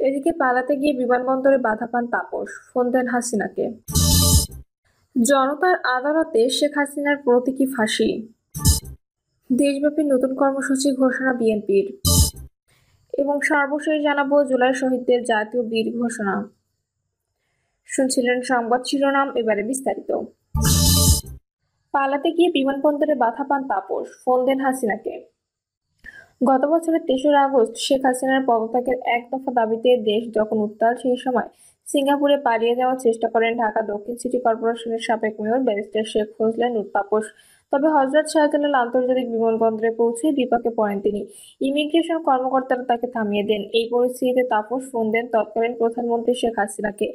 এদিকে পালাতে গিয়ে বিমানবন্দরে বাধা পান তাপস, ফোন দেন হাসিনাকে। জনতার আদালতে শেখ হাসিনার প্রতীকী ফাঁসি। দেশব্যাপী নতুন কর্মসূচি ঘোষণা বিএনপির। এবং সর্বশেষ জানাবো জুলাই শহীদদের জাতীয় বীর ঘোষণা। শুনছিলেন সংবাদ শিরোনাম, এবারে বিস্তারিত। পালাতে গিয়ে বিমানবন্দরে বাধা পান তাপস, ফোন দেন হাসিনাকে। গত বছরের ৩রা আগস্ট শেখ হাসিনার পদত্যাগের এক দফা দাবিতে দেশ যখন উত্তাল, সেই সময় সিঙ্গাপুরে পালিয়ে যাওয়ার চেষ্টা করেন ঢাকা দক্ষিণ সিটি কর্পোরেশনের সাবেক মেয়র ব্যারিস্টার শেখ ফজলে নূর তাপস। তবে হযরত শাহজালাল আন্তর্জাতিক বিমানবন্দরে পৌঁছে বিপাকে পড়েন তিনি। ইমিগ্রেশন কর্মকর্তারা তাকে থামিয়ে দেন। এই পরিস্থিতিতে তাপস ফোন দেন তৎকালীন প্রধানমন্ত্রী শেখ হাসিনাকে।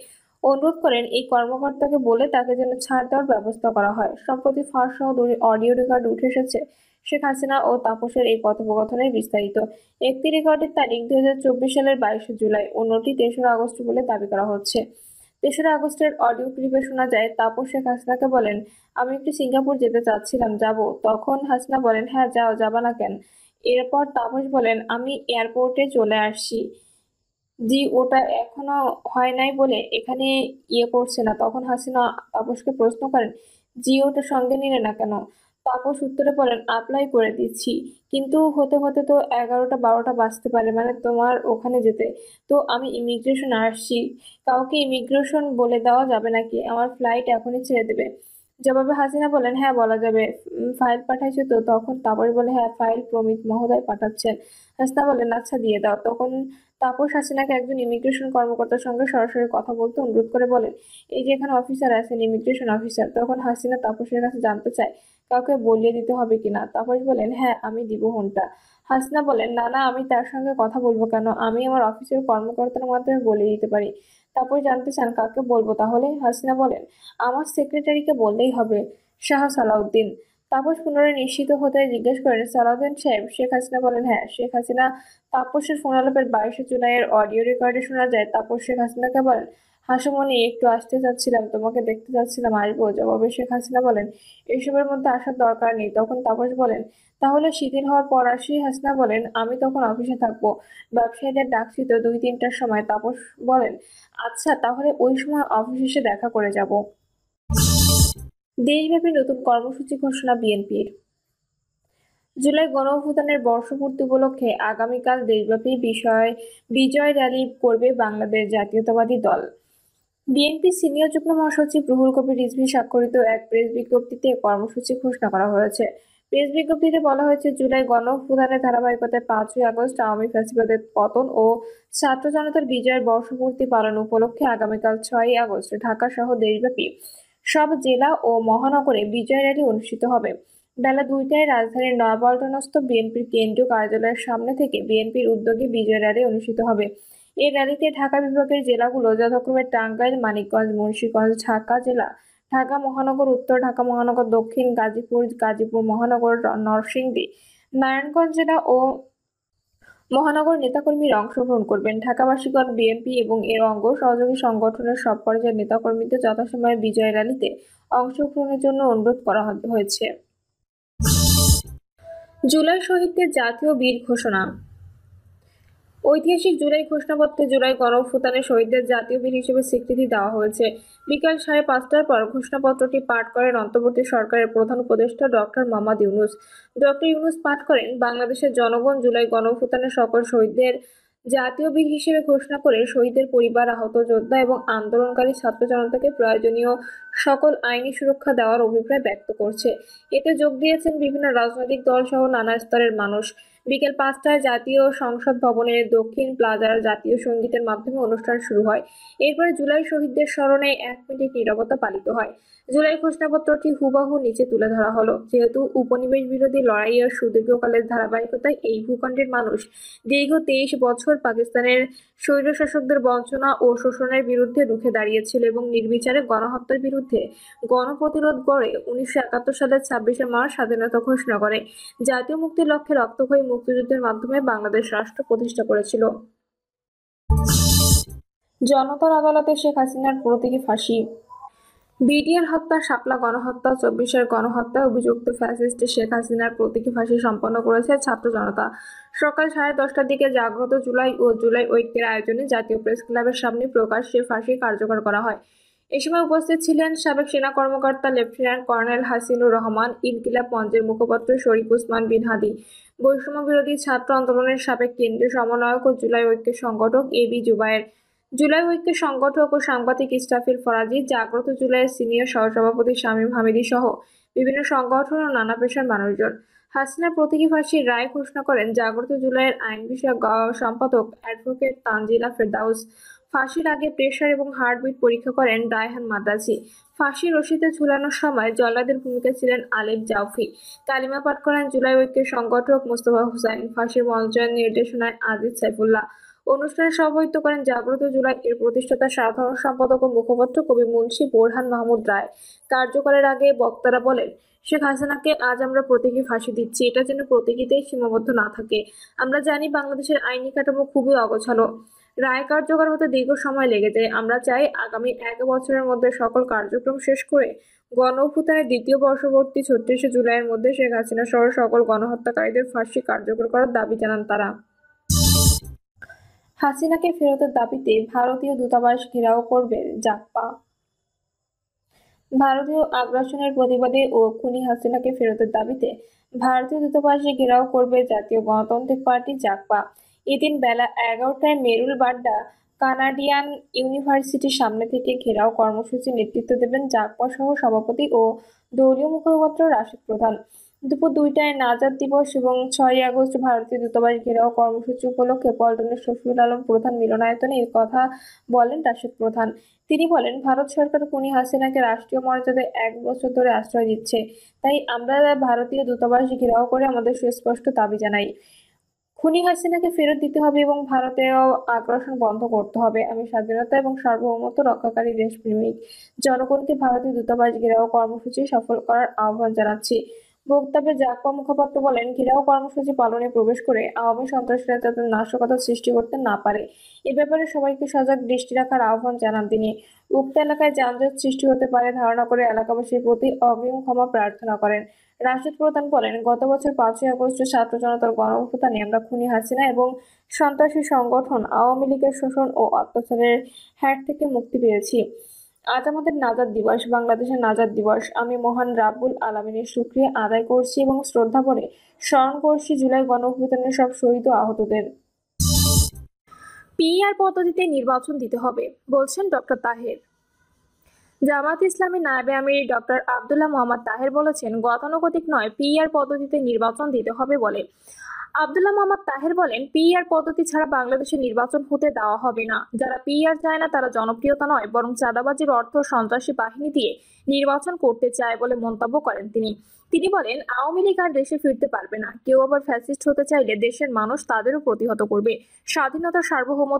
অনুরোধ করেন এই কর্মকর্তাকে বলে তাকে যেন ছাড় দেওয়ার ব্যবস্থা করা হয়। সম্প্রতি ফাঁস সহ অডিও রেকর্ড উঠে এসেছে শেখ হাসিনা ও তাপসের এই কথোপকথনের বিস্তারিত। একটি রেকর্ডের তারিখ ২০২৪ সালের ২২শে জুলাই, অন্যটি ৩রা আগস্ট বলে দাবি করা হচ্ছে। ৩রা আগস্টের অডিও ক্লিপে শোনা যায় তাপস শেখ হাসিনাকে বলেন, আমি একটু সিঙ্গাপুর যেতে চাচ্ছিলাম, যাব? তখন হাসিনা বলেন, হ্যাঁ যাও, যাবা না কেন? এরপর তাপস বলেন, আমি এয়ারপোর্টে চলে আসছি। জি, ওটা এখনো হয় নাই বলে এখানে করছে না। তখন হাসিনা তাপসকে প্রশ্ন করেন, জি ওটা সঙ্গে নিলে না কেন? তাপস উত্তরে বলেন, অ্যাপ্লাই করে দিচ্ছি, কিন্তু হতে হতে তো ১১টা ১২টা বাজতে পারে, মানে তোমার ওখানে যেতে। তো আমি ইমিগ্রেশন আসছি, কাউকে ইমিগ্রেশন বলে দেওয়া যাবে নাকি? আমার ফ্লাইট এখনই ছেড়ে দেবে। জবাবে হাসিনা বলেন, হ্যাঁ বলা যাবে। ফাইল পাঠাইছো তো? তখন তাপস বলে, হ্যাঁ ফাইল প্রমিত মহোদয় পাঠাচ্ছেন। হাসিনা বলেন, আচ্ছা দিয়ে দাও। তখন তাপস হাসিনাকে একজন ইমিগ্রেশন কর্মকর্তার সঙ্গে সরাসরি কথা বলতে অনুরোধ করে বলেন, এই যে এখানে অফিসার আছেন, ইমিগ্রেশন অফিসার। তখন হাসিনা তাপসের কাছে জানতে চায় কাউকে বলিয়ে দিতে হবে কিনা। তাপস বলেন, হ্যাঁ আমি দিব ফোনটা। হাসিনা বলেন, না না, আমি তার সঙ্গে কথা বলবো কেন? আমি আমার অফিসের কর্মকর্তার মাধ্যমে বলিয়ে দিতে পারি। তাপস জানতে চান কাকে বলবো তাহলে? হাসিনা বলেন, আমার সেক্রেটারিকে বললেই হবে, শাহ সালাউদ্দিন। তাপস পুনরায় নিশ্চিত হতে জিজ্ঞেস করেন, সালাউদ্দিন সাহেব? শেখ হাসিনা বলেন, হ্যাঁ। শেখ হাসিনা তাপসের ফোনালাপের ২২শে জুলাইয়ের অডিও রেকর্ডে শোনা যায় তাপস শেখ হাসিনাকে বলেন, হাসুমনি একটু আসতে চাচ্ছিলাম, তোমাকে দেখতে চাচ্ছিলাম, আসবো? জবাবে শেখ হাসিনা বলেন, এসবের মধ্যে আসার দরকার নেই। তখন তাপস বলেন, তাহলে শিথিল হওয়ার পর আসি? হাসিনা বলেন, আমি তখন অফিসে থাকবো, ব্যবসায়ীদের ডাকছি তো ২-৩টার সময়। তাপস বলেন, আচ্ছা তাহলে ওই সময় অফিস এসে দেখা করে যাব। দেশব্যাপী নতুন কর্মসূচি ঘোষণা বিএনপির। জুলাই গণঅভ্যুত্থানের বর্ষপূর্তি উপলক্ষে আগামীকাল দেশব্যাপী বিজয় র্যালি করবে বাংলাদেশ জাতীয়তাবাদী দল। বিএনপি সিনিয়র যুগ্ম মহাসচিব রুহুল কবির রিজভী স্বাক্ষরিত এক প্রেস বিজ্ঞপ্তিতে কর্মসূচি ঘোষণা করা হয়েছে। প্রেস বিজ্ঞপ্তিতে বলা হয়েছে, জুলাই গণঅভ্যুত্থানের ধারাবাহিকতায় ৫ই আগস্ট আওয়ামী ফ্যাসিবাদের পতন ও ছাত্র জনতার বিজয়ের বর্ষপূর্তি পালন উপলক্ষে আগামীকাল ৬ই আগস্ট ঢাকা সহ দেশব্যাপী সব জেলা ও মহানগরে বিজয় র্যালি অনুষ্ঠিত হবে। বেলা ২টায় রাজধানীর নয়াপল্টনস্থ বিএনপির কেন্দ্রীয় কার্যালয়ের সামনে থেকে বিএনপির উদ্যোগে বিজয় র্যালি অনুষ্ঠিত হবে। এই র্যালিতে ঢাকা বিভাগের জেলাগুলো যথাক্রমে টাঙ্গাইল, মানিকগঞ্জ, মুন্সিগঞ্জ, ঢাকা জেলা, ঢাকা মহানগর উত্তর, ঢাকা মহানগর দক্ষিণ, গাজীপুর, গাজীপুর মহানগর, নরসিংদী, নারায়ণগঞ্জ জেলা ও মহানগর নেতাকর্মীরা অংশগ্রহণ করবেন। ঢাকাবাসীগণ বিএনপি এবং এর অঙ্গ সহযোগী সংগঠনের সব পর্যায়ের নেতাকর্মীদের যথাসময়ে বিজয় র্যালিতে অংশগ্রহণের জন্য অনুরোধ করা হয়েছে। জুলাই শহীদদের জাতীয় বীর ঘোষণা। ঐতিহাসিক জুলাই ঘোষণাপত্রে জুলাই গণঅভ্যুত্থানের শহীদদের জাতীয় বীর হিসেবে স্বীকৃতি দেওয়া হয়েছে। বিকাল ৫:৩০টার পর ঘোষণাপত্রটি পাঠ করেন অন্তর্বর্তী সরকারের প্রধান উপদেষ্টা ডক্টর মোহাম্মদ ইউনূস। ডক্টর ইউনূস পাঠ করেন, বাংলাদেশের জনগণ জুলাই গণঅভ্যুত্থানের সকল শহীদদের জাতীয় বীর হিসেবে ঘোষণা করে শহীদের পরিবার, আহত যোদ্ধা এবং আন্দোলনকারী ছাত্র জনতাকে প্রয়োজনীয় সকল আইনি সুরক্ষা দেওয়ার অভিপ্রায় ব্যক্ত করছে। এতে যোগ দিয়েছেন বিভিন্ন রাজনৈতিক দল সহ নানা স্তরের মানুষ। বিকেল ৫টায় জাতীয় সংসদ ভবনের দক্ষিণ প্লাজার জাতীয় সঙ্গীতের মাধ্যমে অনুষ্ঠান শুরু হয়। এরপরে জুলাই শহীদদের স্মরণে ১ মিনিট নীরবতা পালিত হয়। জুলাই ঘোষণাপত্রটি হুবহু নিচে তুলে ধরা হলো। যেহেতু উপনিবেশ বিরোধী লড়াইয়ের সুদীর্ঘকালের ধারাবাহিকতায় এই ভূখণ্ডের মানুষ দীর্ঘ ২৩ বছর পাকিস্তানের স্বৈরশাসকদের বঞ্চনা ও শোষণের বিরুদ্ধে রুখে দাঁড়িয়েছিল এবং নির্বিচারে গণহত্যার বিরুদ্ধে গণপ্রতিরোধ গড়ে ১৯৭১ সালের ২৬শে মার্চ স্বাধীনতা ঘোষণা করে জাতীয় মুক্তির লক্ষ্যে রক্তক্ষয়ী মুক্তিযুদ্ধের মাধ্যমে বাংলাদেশ রাষ্ট্র প্রতিষ্ঠা করেছিল। জনতার আদালতে শেখ হাসিনার প্রতীকী ফাঁসি। বিডিআর হত্যা, শাপলা গণহত্যা, ২৪-এর গণহত্যায় অভিযুক্ত ফ্যাসিস্ট শেখ হাসিনার প্রতীকী ফাঁসি সম্পন্ন করেছে ছাত্র জনতা। সকাল 10:30টার দিকে জাগ্রত জুলাই ও জুলাই ঐক্যের আয়োজনে জাতীয় প্রেস ক্লাবের সামনে প্রকাশ্যে ফাঁসি কার্যকর করা হয়। এ সময় উপস্থিত ছিলেন সাবেক সেনা কর্মকর্তা লেফটেন্যান্ট কর্নেল হাসিনুর রহমান, ইনকিলাব মঞ্চের মুখপাত্র শরীফ ওসমান বিন হাদি, বৈষম্য বিরোধী ছাত্র আন্দোলনের সাবেক কেন্দ্রীয় সমন্বয়ক ও জুলাই ঐক্যের সংগঠক এবি জুবায়ের, জুলাই ঐক্যের সংগঠক ও সাংবাদিক ইসরাফিল ফরাজি, জাগ্রত জুলাইয়ের সিনিয়র সহসভাপতি শামীম হামিদি সহ বিভিন্ন সংগঠন ও নানা পেশার মানুষজন। হাসিনার প্রতীকী ফাঁসির রায় ঘোষণা করেন জাগ্রত জুলাইয়ের আইন বিষয়ক সম্পাদক অ্যাডভোকেট তানজিলা ফেরদাউস। ফাঁসির আগে প্রেসার এবং হার্টবিট পরীক্ষা করেন রায়হান মাদ্রাসি। ফাঁসি রশিতে ঝুলানোর সময় জল্লাদের ভূমিকায় ছিলেন আলিফ জাওফি। কালিমা পাঠ করেন জুলাই ঐক্যের সংগঠক মোস্তফা হুসাইন। ফাঁসির মঞ্চায়ন নির্দেশনায় আজিজ সাইফুল্লাহ। অনুষ্ঠানে সভাপতিত্ব করেন জাগ্রত জুলাই এর প্রতিষ্ঠাতা সাধারণ সম্পাদক ও মুখপাত্র কবি মুন্সি বোরহান মাহমুদ রায়। কার্যকরের আগে বক্তারা বলেন, শেখ হাসিনাকে আজ আমরা প্রতীকী ফাঁসি দিচ্ছি, এটা যেন প্রতীকীতেই সীমাবদ্ধ না থাকে। আমরা জানি বাংলাদেশের আইনি কাঠামো খুবই অগোছালো, রায় কার্যকর হতে দীর্ঘ সময় লেগে যায়। আমরা চাই আগামী 1 বছরের মধ্যে সকল কার্যক্রম শেষ করে গণ অভ্যুত্থানের দ্বিতীয় বর্ষপূর্তি ৩৬শে জুলাইয়ের মধ্যে শেখ হাসিনা সহ সকল গণহত্যাকারীদের ফাঁসি কার্যকর করার দাবি জানান তারা। হাসিনাকে ফেরতের দাবিতে ভারতীয় দূতাবাস ঘেরাও করবে জাগপা। ভারতীয় আগ্রাসনের প্রতিবাদে ও খুনি হাসিনাকে ফেরতের দাবিতে ভারতীয় দূতাবাসে ঘেরাও করবে জাতীয় গণতান্ত্রিক পার্টি জাগপা। এদিন বেলা 11টায় মেরুল বাড্ডা কানাডিয়ান ইউনিভার্সিটির সামনে থেকে ঘেরাও কর্মসূচির নেতৃত্ব দেবেন জাগপা সহ সভাপতি ও দলীয় মুখপাত্র রাশেদ প্রধান। দুপুর 2টায় নাজাত দিবস এবং 6ই আগস্ট ভারতীয় দূতাবাস ঘেরাও কর্মসূচি উপলক্ষে পল্টনের শফিউল আলম প্রধান মিলনায়তনে এই কথা বলেন রাশেদ প্রধান। তিনি বলেন, ভারত সরকার খুনি হাসিনাকে রাষ্ট্রীয় মর্যাদায় 1 বছর ধরে আশ্রয় দিচ্ছে, তাই আমরা ভারতীয় দূতাবাস ঘেরাও করে আমাদের সুস্পষ্ট দাবি জানাই। খুনি হাসিনাকে ফেরত দিতে হবে এবং ভারতীয় আগ্রাসন বন্ধ করতে হবে। আমি স্বাধীনতা এবং সার্বভৌমত্ব রক্ষাকারী দেশপ্রেমিক জনগণকে ভারতীয় দূতাবাস ঘেরাও কর্মসূচি সফল করার আহ্বান জানাচ্ছি। বক্তব্যে জাগপা মুখপাত্র বলেন, ঘেরাও কর্মসূচি পালনে প্রবেশ করে আওয়ামী সন্ত্রাসীরা যাতে নাশকতা সৃষ্টি করতে না পারে, এ ব্যাপারে সবাইকে সজাগ দৃষ্টি রাখার আহ্বান জানান তিনি। উক্ত এলাকায় যানজট সৃষ্টি হতে পারে ধারণা করে এলাকাবাসীর প্রতি অগ্রিম ক্ষমা প্রার্থনা করেন। রাশেদ প্রধান বলেন, গত বছর 5ই আগস্ট ছাত্র জনতার গণঅভ্যুত্থানে আমরা খুনি হাসিনা এবং সন্ত্রাসী সংগঠন আওয়ামী লীগের শোষণ ও অত্যাচারের হাত থেকে মুক্তি পেয়েছি। আজ আমাদের নাজাত দিবস, বাংলাদেশের নাজাত দিবস। আমি মহান রাব্বুল আলামিনের শুকরিয়া আদায় করছি এবং শ্রদ্ধা ভরে স্মরণ করছি জুলাই গণঅভ্যুত্থানের সব শহীদ ও আহতদের। পিআর পদ্ধতিতে নির্বাচন দিতে হবে, বলছেন ডক্টর তাহের। জামায়াত ইসলামী নায়েবে আমির ডক্টর আব্দুল্লাহ মোহাম্মদ তাহের বলেছেন, গতানুগতিক নয়, পিআর পদ্ধতিতে নির্বাচন দিতে হবে বলে। আব্দুল্লাহ মোহাম্মদ তাহের বলেন, পিআর পদ্ধতি ছাড়া বাংলাদেশে নির্বাচন হতে দেওয়া হবে না। যারা পিআর চায় না তারা জনপ্রিয়তা নয় বরং চাঁদাবাজির অর্থ সন্ত্রাসী বাহিনী দিয়ে নির্বাচন করতে চায় বলে মন্তব্য করেন তিনি। তিনি বলেন, আওয়ামী লীগ আর দেশে ফিরতে পারবে না। কেউ আবার ফ্যাসিস্ট হতে চাইলে দেশের মানুষ তাদেরও প্রতিহত করবে। স্বাধীনতা, সার্বভৌমত্ব